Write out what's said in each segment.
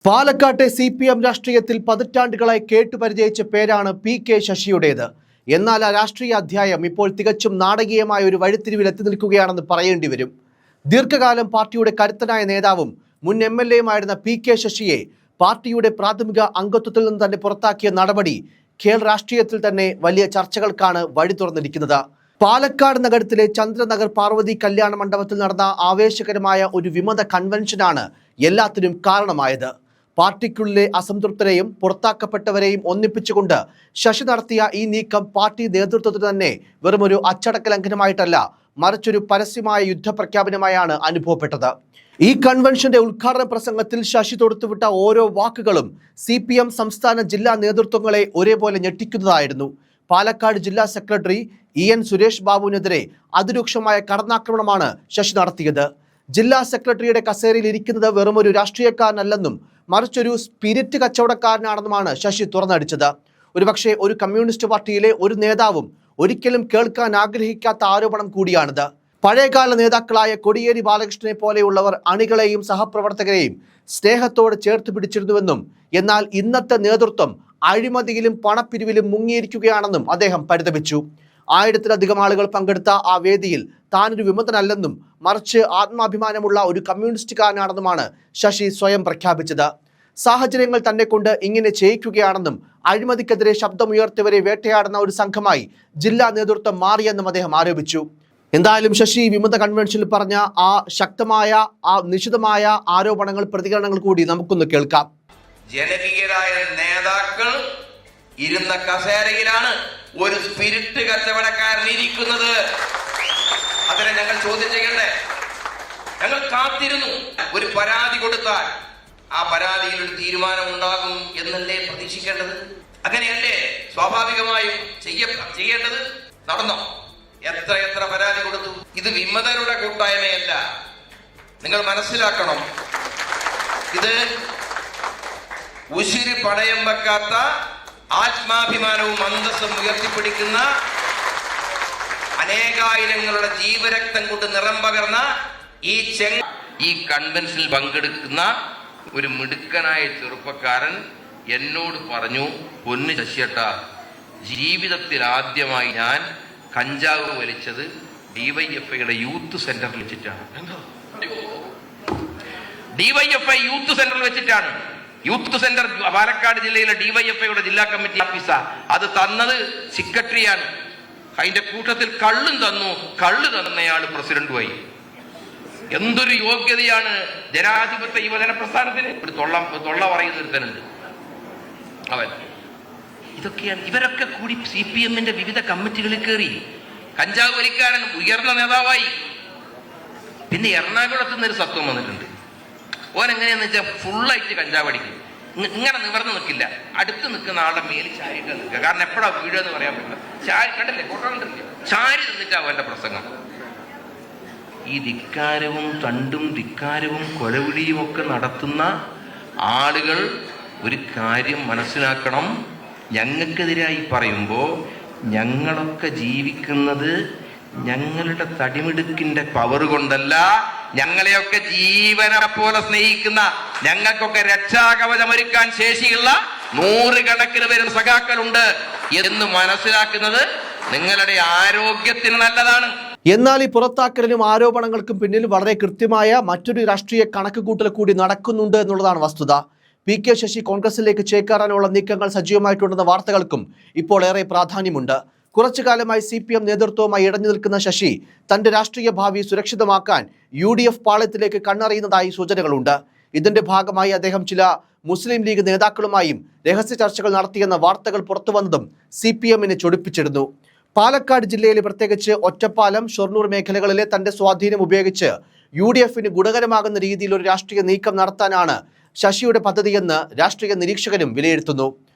പാലക്കാട്ടെ CPM രാഷ്ട്രീയത്തിൽ പതിറ്റാണ്ടുകളായി കേട്ടുപരിചയിച്ച പേരാണ് PK ശശിയുടേത്. എന്നാൽ ആ രാഷ്ട്രീയ അധ്യായം ഇപ്പോൾ തികച്ചും നാടകീയമായ ഒരു വഴിത്തിരിവിൽ എത്തി നിൽക്കുകയാണെന്ന് പറയേണ്ടി വരും. ദീർഘകാലം പാർട്ടിയുടെ കരുത്തനായ നേതാവും മുൻ MLAയുമായിരുന്ന PK ശശിയെ പാർട്ടിയുടെ പ്രാഥമിക അംഗത്വത്തിൽ നിന്ന് തന്നെ പുറത്താക്കിയ നടപടി കേരള രാഷ്ട്രീയത്തിൽ തന്നെ വലിയ ചർച്ചകൾക്കാണ് വഴി തുറന്നിരിക്കുന്നത്. പാലക്കാട് നഗരത്തിലെ ചന്ദ്രനഗർ പാർവതി കല്യാണ മണ്ഡപത്തിൽ നടന്ന ആവേശകരമായ ഒരു വിമത കൺവെൻഷനാണ് എല്ലാത്തിനും കാരണമായത്. പാർട്ടിക്കുള്ളിലെ അസംതൃപ്തരെയും പുറത്താക്കപ്പെട്ടവരെയും ഒന്നിപ്പിച്ചുകൊണ്ട് ശശി നടത്തിയ ഈ നീക്കം പാർട്ടി നേതൃത്വത്തിന് തന്നെ വെറുമൊരു അച്ചടക്ക ലംഘനമായിട്ടല്ല, മറിച്ചൊരു പരസ്യമായ യുദ്ധപ്രഖ്യാപനമായാണ് അനുഭവപ്പെട്ടത്. ഈ കൺവെൻഷന്റെ ഉദ്ഘാടന പ്രസംഗത്തിൽ ശശി തൊടുത്തുവിട്ട ഓരോ വാക്കുകളും CPM സംസ്ഥാന ജില്ലാ നേതൃത്വങ്ങളെ ഒരേപോലെ ഞെട്ടിക്കുന്നതായിരുന്നു. പാലക്കാട് ജില്ലാ സെക്രട്ടറി EN സുരേഷ് ബാബുവിനെതിരെ അതിരൂക്ഷമായ കടന്നാക്രമണമാണ് ശശി നടത്തിയത്. ജില്ലാ സെക്രട്ടറിയുടെ കസേരയിൽ ഇരിക്കുന്നത് വെറുമൊരു രാഷ്ട്രീയക്കാരനല്ലെന്നും മറിച്ചൊരു സ്പിരിറ്റ് കച്ചവടക്കാരനാണെന്നുമാണ് ശശി തുറന്നടിച്ചത്. ഒരുപക്ഷെ ഒരു കമ്മ്യൂണിസ്റ്റ് പാർട്ടിയിലെ ഒരു നേതാവും ഒരിക്കലും കേൾക്കാൻ ആഗ്രഹിക്കാത്ത ആരോപണം കൂടിയാണിത്. പഴയകാല നേതാക്കളായ കോടിയേരി ബാലകൃഷ്ണനെ പോലെയുള്ളവർ അണികളെയും സഹപ്രവർത്തകരെയും സ്നേഹത്തോടെ ചേർത്ത് പിടിച്ചിരുന്നുവെന്നും എന്നാൽ ഇന്നത്തെ നേതൃത്വം അഴിമതിയിലും പണപ്പിരിവിലും മുങ്ങിയിരിക്കുകയാണെന്നും അദ്ദേഹം പരിതപിച്ചു. 1000-ലധികം ആളുകൾ പങ്കെടുത്ത ആ വേദിയിൽ താനൊരു വിമതനല്ലെന്നും മറിച്ച് ആത്മാഭിമാനമുള്ള ഒരു കമ്മ്യൂണിസ്റ്റുകാരനാണെന്നുമാണ് ശശി സ്വയം പ്രഖ്യാപിച്ചത്. സാഹചര്യങ്ങൾ തന്നെ കൊണ്ട് ഇങ്ങനെ ചെയ്യിക്കുകയാണെന്നും അഴിമതിക്കെതിരെ ശബ്ദമുയർത്തിയവരെ വേട്ടയാടുന്ന ഒരു സംഘമായി ജില്ലാ നേതൃത്വം മാറിയെന്നും അദ്ദേഹം ആരോപിച്ചു. എന്തായാലും ശശി വിമത കൺവെൻഷനിൽ പറഞ്ഞ ആ ശക്തമായ ആ നിശിതമായ ആരോപണങ്ങൾ, പ്രതികരണങ്ങൾ കൂടി നമുക്കൊന്ന് കേൾക്കാം. ജനകീയരായ നേതാക്കൾ ഇരുന്ന കസേരയിലാണ് ഒരു സ്പിരിറ്റ് കച്ചവടക്കാരൻ ഇരിക്കുന്നത്. അതിനെ ഞങ്ങൾ ചോദ്യം ചെയ്യണ്ടേ? ഞങ്ങൾ കാത്തിരുന്നു. ഒരു പരാതി കൊടുത്താൽ ആ പരാതിയിൽ ഒരു തീരുമാനം ഉണ്ടാകും എന്നല്ലേ പ്രതീക്ഷിക്കേണ്ടത്? അങ്ങനെയല്ലേ സ്വാഭാവികമായും ചെയ്യേണ്ടത്? നടന്നോ? എത്ര പരാതി കൊടുത്തു? ഇത് വിമതരുടെ കൂട്ടായ്മയല്ല. നിങ്ങൾ മനസ്സിലാക്കണം, ഇത് ഉശിരി പണയം വെക്കാത്ത ആത്മാഭിമാനവും അന്തസ്സും ഉയർത്തിപ്പിടിക്കുന്ന അനേകായിരങ്ങളുടെ ജീവരക്തം കൊണ്ട് നിറം പകർന്ന ഈ കൺവെൻഷനിൽ പങ്കെടുക്കുന്ന ഒരു മിടുക്കനായ ചെറുപ്പക്കാരൻ എന്നോട് പറഞ്ഞു, പൊന്നു ശശിയേട്ടാ, ജീവിതത്തിൽ ആദ്യമായി ഞാൻ കഞ്ചാവ് വലിച്ചത് DYFIയുടെ യൂത്ത് സെന്ററിൽ വെച്ചിട്ടാണ്. DYFI യൂത്ത് സെന്ററിൽ വെച്ചിട്ടാണ്. യൂത്ത് സെന്റർ പാലക്കാട് ജില്ലയിലെ DYFIയുടെ ജില്ലാ കമ്മിറ്റി ഓഫീസാ. അത് തന്നത് സെക്രട്ടറിയാണ്. അതിന്റെ കൂട്ടത്തിൽ കള്ളും തന്നു. കള്ള് തന്നയാള് പ്രസിഡന്റുമായി. എന്തൊരു യോഗ്യതയാണ് ജനാധിപത്യ യുവജന പ്രസ്ഥാനത്തിന്! തൊള്ള പറയുന്ന ഒരുത്തനുണ്ട് അവൻ. ഇതൊക്കെയാണ് ഇവരൊക്കെ കൂടി CPMന്റെ വിവിധ കമ്മിറ്റികളിൽ കയറി കഞ്ചാവ് വലിക്കാരൻ ഉയർന്ന നേതാവായി. പിന്നെ എറണാകുളത്ത് നിന്നൊരു സത്വം വന്നിട്ടുണ്ട്. ഓൻ എങ്ങനെയാന്ന് വെച്ചാൽ ഫുള്ളായിട്ട് കഞ്ചാവ് അടിക്കും. ഇങ്ങനെ നിവർന്ന് നിൽക്കില്ല, അടുത്ത് നിൽക്കുന്ന ആളുടെ മേലിൽ ചാരിട്ട് നിൽക്കുക. കാരണം എപ്പോഴാ വീഴെന്ന് പറയാൻ പറ്റില്ല. ചാരി കണ്ടില്ലേ, ഫോട്ടോ കണ്ടില്ലേ? ചാരി നിന്നിട്ടാ അവന്റെ പ്രസംഗം. ഈ ധിക്കാരവും തണ്ടും ധിക്കാരവും കൊലവിളിയും ഒക്കെ നടത്തുന്ന ആളുകൾ ഒരു കാര്യം മനസ്സിലാക്കണം. ഞങ്ങൾക്കെതിരായി പറയുമ്പോൾ ഞങ്ങളൊക്കെ ജീവിക്കുന്നത് ഞങ്ങളുടെ തടിമിടുക്കിന്റെ പവർ കൊണ്ടല്ല, ഞങ്ങളെയൊക്കെ ജീവനെ പോലെ സ്നേഹിക്കുന്ന, ഞങ്ങൾക്കൊക്കെ രക്ഷാകവചമൊരുക്കാൻ ശേഷിയുള്ള 100 കണക്കിന് പേരും സഖാക്കളുണ്ട് എന്ന് മനസ്സിലാക്കുന്നത് നിങ്ങളുടെ ആരോഗ്യത്തിന് നല്ലതാണ്. എന്നാൽ ഈ പുറത്താക്കലിനും ആരോപണങ്ങൾക്കും പിന്നിൽ വളരെ കൃത്യമായ മറ്റൊരു രാഷ്ട്രീയ കണക്കുകൂട്ടൽ കൂടി നടക്കുന്നുണ്ട് എന്നുള്ളതാണ് വസ്തുത. PK ശശി കോൺഗ്രസിലേക്ക് ചേക്കേറാനുള്ള നീക്കങ്ങൾ സജീവമായിട്ടുണ്ടെന്ന വാർത്തകൾക്കും ഇപ്പോൾ ഏറെ പ്രാധാന്യമുണ്ട്. കുറച്ചു കാലമായി CPM നേതൃത്വവുമായി ഇടഞ്ഞു നിൽക്കുന്ന ശശി തന്റെ രാഷ്ട്രീയ ഭാവി സുരക്ഷിതമാക്കാൻ UDF പാളയത്തിലേക്ക് കണ്ണറിയുന്നതായി സൂചനകളുണ്ട്. ഇതിന്റെ ഭാഗമായി അദ്ദേഹം ചില മുസ്ലിം ലീഗ് നേതാക്കളുമായും രഹസ്യ ചർച്ചകൾ നടത്തിയെന്ന വാർത്തകൾ പുറത്തുവന്നതും CPMനെ ചൊടിപ്പിച്ചിരുന്നു. പാലക്കാട് ജില്ലയിലെ പ്രത്യേകിച്ച് ഒറ്റപ്പാലം, ഷൊർണൂർ മേഖലകളിലെ തന്റെ സ്വാധീനം ഉപയോഗിച്ച് UDFന് ഗുണകരമാകുന്ന രീതിയിൽ ഒരു രാഷ്ട്രീയ നീക്കം നടത്താനാണ് ശശിയുടെ പദ്ധതിയെന്ന് രാഷ്ട്രീയ നിരീക്ഷകരും വിലയിരുത്തുന്നു.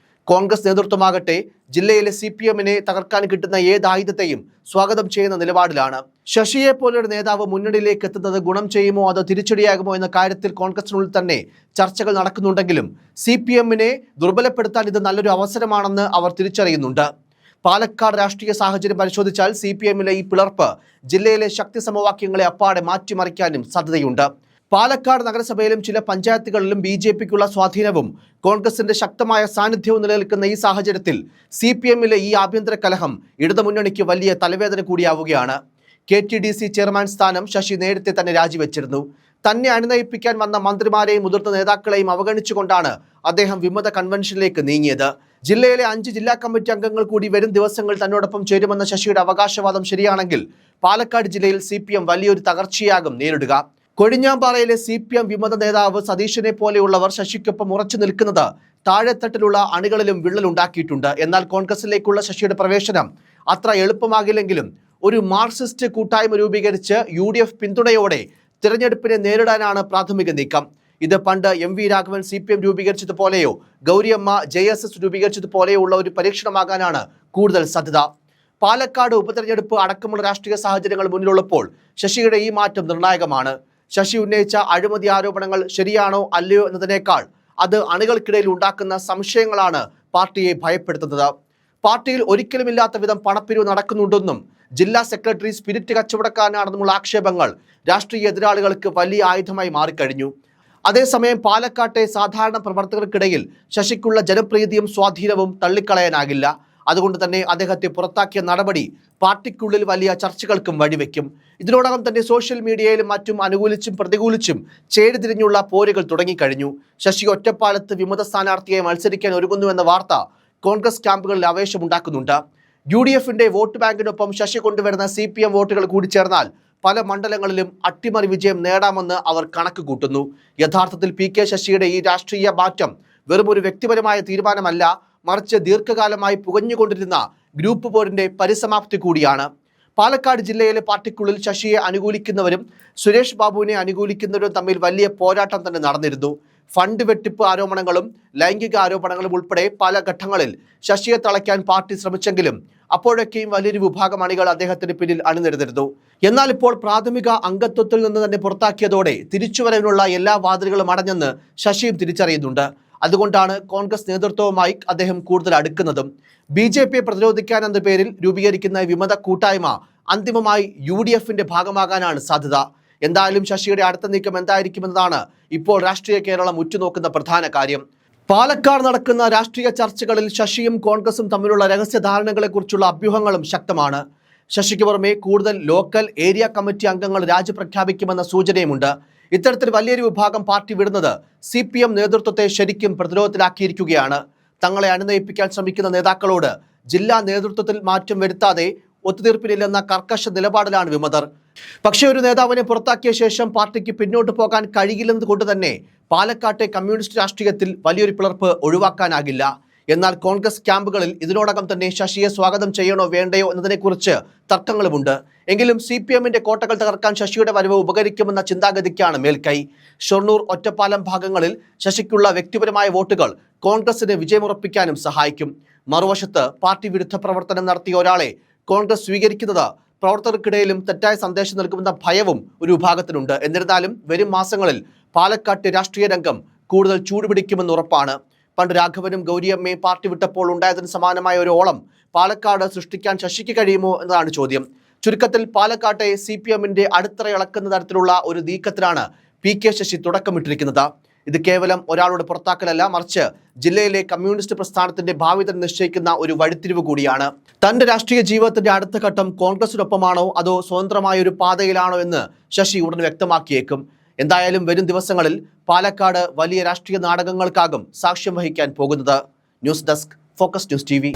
കോൺഗ്രസ് നേതൃത്വമാകട്ടെ ജില്ലയിലെ CPMനെ തകർക്കാൻ കിട്ടുന്ന ഏത് ആയുധത്തെയും സ്വാഗതം ചെയ്യുന്ന നിലപാടിലാണ്. ശശിയെ പോലൊരു നേതാവ് മുന്നണിയിലേക്ക് എത്തുന്നത് ഗുണം ചെയ്യുമോ അതോ തിരിച്ചടിയാകുമോ എന്ന കാര്യത്തിൽ കോൺഗ്രസിനുള്ളിൽ തന്നെ ചർച്ചകൾ നടക്കുന്നുണ്ടെങ്കിലും CPMനെ ദുർബലപ്പെടുത്താൻ ഇത് നല്ലൊരു അവസരമാണെന്ന് അവർ തിരിച്ചറിയുന്നുണ്ട്. പാലക്കാട് രാഷ്ട്രീയ സാഹചര്യം പരിശോധിച്ചാൽ CPMലെ ഈ പിളർപ്പ് ജില്ലയിലെ ശക്തി സമവാക്യങ്ങളെ അപ്പാടെ മാറ്റിമറിക്കാനും സാധ്യതയുണ്ട്. പാലക്കാട് നഗരസഭയിലും ചില പഞ്ചായത്തുകളിലും BJPക്കുള്ള സ്വാധീനവും കോൺഗ്രസിന്റെ ശക്തമായ സാന്നിധ്യവും നിലനിൽക്കുന്ന ഈ സാഹചര്യത്തിൽ CPMലെ ഈ ആഭ്യന്തര കലഹം ഇടതുമുന്നണിക്ക് വലിയ തലവേദന കൂടിയാവുകയാണ്. KTDC ചെയർമാൻ സ്ഥാനം ശശി നേരത്തെ തന്നെ രാജിവെച്ചിരുന്നു. തന്നെ അനുനയിപ്പിക്കാൻ വന്ന മന്ത്രിമാരെയും മുതിർന്ന നേതാക്കളെയും അവഗണിച്ചുകൊണ്ടാണ് അദ്ദേഹം വിമത കൺവെൻഷനിലേക്ക് നീങ്ങിയത്. ജില്ലയിലെ 5 ജില്ലാ കമ്മിറ്റി അംഗങ്ങൾ കൂടി വരും ദിവസങ്ങൾ തന്നോടൊപ്പം ചേരുമെന്ന ശശിയുടെ അവകാശവാദം ശരിയാണെങ്കിൽ പാലക്കാട് ജില്ലയിൽ CPM വലിയൊരു തകർച്ചയാകും നേരിടുക. കൊഴിഞ്ഞാമ്പാറയിലെ CPM വിമത നേതാവ് സതീശനെ പോലെയുള്ളവർ ശശിക്കൊപ്പം ഉറച്ചു നിൽക്കുന്നത് താഴെത്തട്ടിലുള്ള അണികളിലും വിള്ളലുണ്ടാക്കിയിട്ടുണ്ട്. എന്നാൽ കോൺഗ്രസിലേക്കുള്ള ശശിയുടെ പ്രവേശനം അത്ര എളുപ്പമാകില്ലെങ്കിലും ഒരു മാർക്സിസ്റ്റ് കൂട്ടായ്മ രൂപീകരിച്ച് UDF പിന്തുണയോടെ തിരഞ്ഞെടുപ്പിനെ നേരിടാനാണ് പ്രാഥമിക നീക്കം. ഇത് പണ്ട് MV Raghavan CPM രൂപീകരിച്ചതുപോലെയോ Gouriamma JSS രൂപീകരിച്ചതുപോലെയോ ഉള്ള ഒരു പരീക്ഷണമാകാനാണ് കൂടുതൽ സാധ്യത. പാലക്കാട് ഉപതെരഞ്ഞെടുപ്പ് അടക്കമുള്ള രാഷ്ട്രീയ സാഹചര്യങ്ങൾ മുന്നിലുള്ളപ്പോൾ ശശിയുടെ ഈ മാറ്റം നിർണായകമാണ്. ശശി ഉന്നയിച്ച അഴിമതി ആരോപണങ്ങൾ ശരിയാണോ അല്ലയോ എന്നതിനേക്കാൾ അത് അണികൾക്കിടയിൽ ഉണ്ടാക്കുന്ന സംശയങ്ങളാണ് പാർട്ടിയെ ഭയപ്പെടുത്തുന്നത്. പാർട്ടിയിൽ ഒരിക്കലുമില്ലാത്ത വിധം പണപ്പിരിവ് നടക്കുന്നുണ്ടെന്നും ജില്ലാ സെക്രട്ടറി സ്പിരിറ്റ് കച്ചവടക്കാരനാണെന്നുമുള്ള ആക്ഷേപങ്ങൾ രാഷ്ട്രീയ എതിരാളികൾക്ക് വലിയ ആയുധമായി മാറിക്കഴിഞ്ഞു. അതേസമയം പാലക്കാട്ടെ സാധാരണ പ്രവർത്തകർക്കിടയിൽ ശശിക്കുള്ള ജനപ്രീതിയും സ്വാധീനവും തള്ളിക്കളയാനാകില്ല. അതുകൊണ്ട് തന്നെ അദ്ദേഹത്തെ പുറത്താക്കിയ നടപടി പാർട്ടിക്കുള്ളിൽ വലിയ ചർച്ചകൾക്കും വഴിവെക്കും. ഇതിനോടകം തന്നെ സോഷ്യൽ മീഡിയയിലും മറ്റും അനുകൂലിച്ചും പ്രതികൂലിച്ചും ചേരിതിരിഞ്ഞുള്ള പോരുകൾ തുടങ്ങിക്കഴിഞ്ഞു. ശശി ഒറ്റപ്പാലത്ത് വിമത സ്ഥാനാർത്ഥിയായി മത്സരിക്കാൻ ഒരുങ്ങുന്നുവെന്ന വാർത്ത കോൺഗ്രസ് ക്യാമ്പുകളിൽ ആവേശമുണ്ടാക്കുന്നുണ്ട്. UDFന്റെ വോട്ട് ബാങ്കിനൊപ്പം ശശി കൊണ്ടുവരുന്ന CPM വോട്ടുകൾ കൂടി ചേർന്നാൽ പല മണ്ഡലങ്ങളിലും അട്ടിമറി വിജയം നേടാമെന്ന് അവർ കണക്ക് കൂട്ടുന്നു. യഥാർത്ഥത്തിൽ PK ശശിയുടെ ഈ രാഷ്ട്രീയ മാറ്റം വെറും ഒരു വ്യക്തിപരമായ തീരുമാനമല്ല, മറിച്ച് ദീർഘകാലമായി പുകഞ്ഞുകൊണ്ടിരുന്ന ഗ്രൂപ്പ് പോരിന്റെ പരിസമാപ്തി കൂടിയാണ്. പാലക്കാട് ജില്ലയിലെ പാർട്ടിക്കുള്ളിൽ ശശിയെ അനുകൂലിക്കുന്നവരും സുരേഷ് ബാബുവിനെ അനുകൂലിക്കുന്നവരും തമ്മിൽ വലിയ പോരാട്ടം തന്നെ നടന്നിരുന്നു. ഫണ്ട് വെട്ടിപ്പ് ആരോപണങ്ങളും ലൈംഗിക ആരോപണങ്ങളും ഉൾപ്പെടെ പല ഘട്ടങ്ങളിൽ ശശിയെ തളയ്ക്കാൻ പാർട്ടി ശ്രമിച്ചെങ്കിലും അപ്പോഴൊക്കെയും വലിയൊരു വിഭാഗം അണികൾ അദ്ദേഹത്തിന് പിന്നിൽ അണിനിരന്നിരുന്നു. എന്നാൽ ഇപ്പോൾ പ്രാഥമിക അംഗത്വത്തിൽ നിന്ന് തന്നെ പുറത്താക്കിയതോടെ തിരിച്ചുവരവിനുള്ള എല്ലാ വാതിലുകളും അടഞ്ഞെന്ന് ശശിയും തിരിച്ചറിയുന്നുണ്ട്. അതുകൊണ്ടാണ് കോൺഗ്രസ് നേതൃത്വവുമായി അദ്ദേഹം കൂടുതൽ അടുക്കുന്നതും. BJPയെ പ്രതിരോധിക്കാൻ എന്ന പേരിൽ രൂപീകരിക്കുന്ന വിമത കൂട്ടായ്മ അന്തിമമായി UDFന്റെ ഭാഗമാകാനാണ് സാധ്യത. എന്തായാലും ശശിയുടെ അടുത്ത നീക്കം എന്തായിരിക്കുമെന്നതാണ് ഇപ്പോൾ രാഷ്ട്രീയ കേരളം ഉറ്റുനോക്കുന്ന പ്രധാന കാര്യം. പാലക്കാട് നടക്കുന്ന രാഷ്ട്രീയ ചർച്ചകളിൽ ശശിയും കോൺഗ്രസും തമ്മിലുള്ള രഹസ്യധാരണകളെക്കുറിച്ചുള്ള അഭ്യൂഹങ്ങളും ശക്തമാണ്. ശശിക്ക് പുറമെ കൂടുതൽ ലോക്കൽ ഏരിയ കമ്മിറ്റി അംഗങ്ങൾ രാജി പ്രഖ്യാപിക്കുമെന്ന സൂചനയുമുണ്ട്. ഇത്തരത്തിൽ വലിയൊരു വിഭാഗം പാർട്ടി വിടുന്നത് CPM നേതൃത്വത്തെ ശരിക്കും പ്രതിരോധത്തിലാക്കിയിരിക്കുകയാണ്. തങ്ങളെ അനുനയിപ്പിക്കാൻ ശ്രമിക്കുന്ന നേതാക്കളോട് ജില്ലാ നേതൃത്വത്തിൽ മാറ്റം വരുത്താതെ ഒത്തുതീർപ്പിനില്ലെന്ന കർക്കശ നിലപാടിലാണ് വിമതർ. പക്ഷേ ഒരു നേതാവിനെ പുറത്താക്കിയ ശേഷം പാർട്ടിക്ക് പിന്നോട്ട് പോകാൻ കഴിയില്ലെന്നത് കൊണ്ട് തന്നെ പാലക്കാട്ടെ കമ്മ്യൂണിസ്റ്റ് രാഷ്ട്രീയത്തിൽ വലിയൊരു പിളർപ്പ് ഒഴിവാക്കാനാകില്ല. എന്നാൽ കോൺഗ്രസ് ക്യാമ്പുകളിൽ ഇതിനോടകം തന്നെ ശശിയെ സ്വാഗതം ചെയ്യണോ വേണ്ടയോ എന്നതിനെക്കുറിച്ച് തർക്കങ്ങളുമുണ്ട്. എങ്കിലും CPMന്റെ കോട്ടകൾ തകർക്കാൻ ശശിയുടെ വരവ് ഉപകരിക്കുമെന്ന ചിന്താഗതിക്കാണ് മേൽക്കൈ. ഷൊർണൂർ, ഒറ്റപ്പാലം ഭാഗങ്ങളിൽ ശശിക്കുള്ള വ്യക്തിപരമായ വോട്ടുകൾ കോൺഗ്രസിന് വിജയമുറപ്പിക്കാനും സഹായിക്കും. മറുവശത്ത് പാർട്ടി വിരുദ്ധ പ്രവർത്തനം നടത്തിയ ഒരാളെ കോൺഗ്രസ് സ്വീകരിക്കുന്നത് പ്രവർത്തകർക്കിടയിലും തെറ്റായ സന്ദേശം നൽകുമെന്ന ഭയവും ഒരു വിഭാഗത്തിനുണ്ട്. എന്നിരുന്നാലും വരും മാസങ്ങളിൽ പാലക്കാട്ടെ രാഷ്ട്രീയ രംഗം കൂടുതൽ ചൂടുപിടിക്കുമെന്ന് ഉറപ്പാണ്. പണ്ട് രാഘവനും ഗൗരിയമ്മയും പാർട്ടി വിട്ടപ്പോൾ ഉണ്ടായതിന് സമാനമായ ഒരു ഓളം പാലക്കാട് സൃഷ്ടിക്കാൻ ശശിക്ക് കഴിയുമോ എന്നതാണ് ചോദ്യം. ചുരുക്കത്തിൽ പാലക്കാട്ടെ CPMന്റെ അടിത്തറ ഇളക്കുന്ന തരത്തിലുള്ള ഒരു നീക്കത്തിനാണ് PK ശശി തുടക്കമിട്ടിരിക്കുന്നത്. ഇത് കേവലം ഒരാളുടെ പുറത്താക്കലല്ല, മറിച്ച് ജില്ലയിലെ കമ്മ്യൂണിസ്റ്റ് പ്രസ്ഥാനത്തിന്റെ ഭാവി തന്നെ നിശ്ചയിക്കുന്ന ഒരു വഴിത്തിരിവ് കൂടിയാണ്. തന്റെ രാഷ്ട്രീയ ജീവിതത്തിന്റെ അടുത്ത ഘട്ടം കോൺഗ്രസിനൊപ്പമാണോ അതോ സ്വതന്ത്രമായ ഒരു പാതയിലാണോ എന്ന് ശശി ഉടൻ വ്യക്തമാക്കിയേക്കും. എന്തായാലും വരും ദിവസങ്ങളിൽ പാലക്കാട് വലിയ രാഷ്ട്രീയ നാടകങ്ങൾക്കാകും സാക്ഷ്യം വഹിക്കാൻ പോകുന്നത്. News desk, focus news TV.